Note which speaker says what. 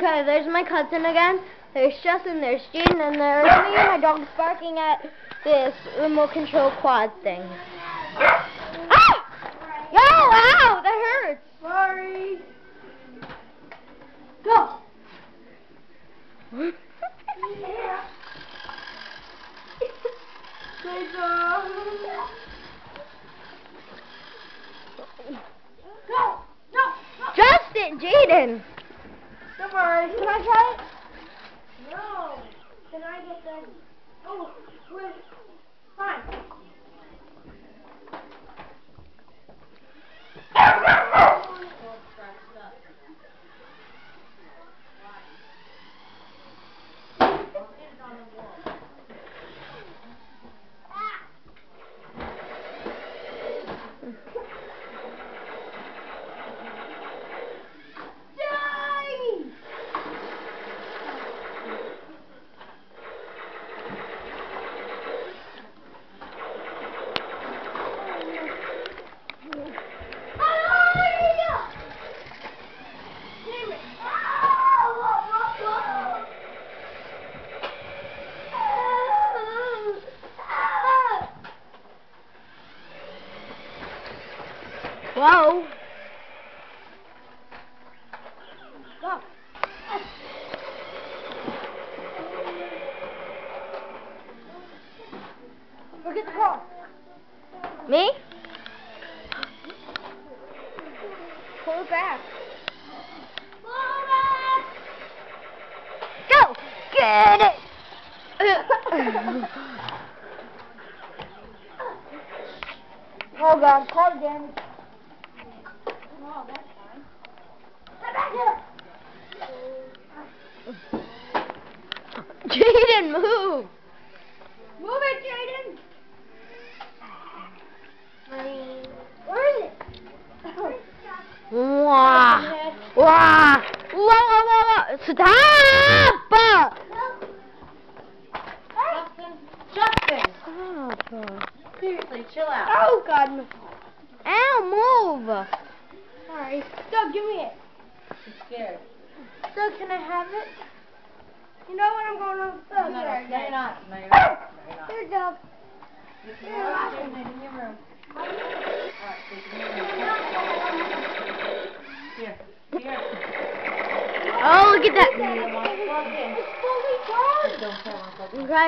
Speaker 1: Okay, there's my cousin again. There's Justin, there's Jaden, and there's me and my dog's barking at this remote control quad thing. Ah! Yo, ow, that hurts.
Speaker 2: Sorry. Go. Good job. Go. No.
Speaker 1: Justin, Jaden.
Speaker 2: Don't worry.
Speaker 1: Can I try it?
Speaker 2: No. Can I get that? Oh, wait. Fine.
Speaker 1: Whoa.
Speaker 2: Go. Look at the car.
Speaker 1: Me?
Speaker 2: Pull it back.
Speaker 1: Go! Get it!
Speaker 2: Oh God, call again. Oh, that's fine.
Speaker 1: Jaden, move!
Speaker 2: Move it, Jaden. Where is it?
Speaker 1: Wow! Wow! Whoa! Stop!
Speaker 2: Justin.
Speaker 1: Stop!
Speaker 2: Seriously, chill out. Oh God, no.
Speaker 1: Ow! Move!
Speaker 2: Sorry. Doug, give me it.
Speaker 3: I'm scared.
Speaker 2: Doug, can I have it? You know what I'm going to do?
Speaker 3: No, you're not. No, you're not. No, you're not.
Speaker 2: Here, Doug.
Speaker 3: This is all in your room. Alright, take it in your room. Here. Here.
Speaker 1: Oh, look at that!
Speaker 3: You want to plug in.
Speaker 2: It's fully charged.
Speaker 3: Don't tell him.
Speaker 1: Okay.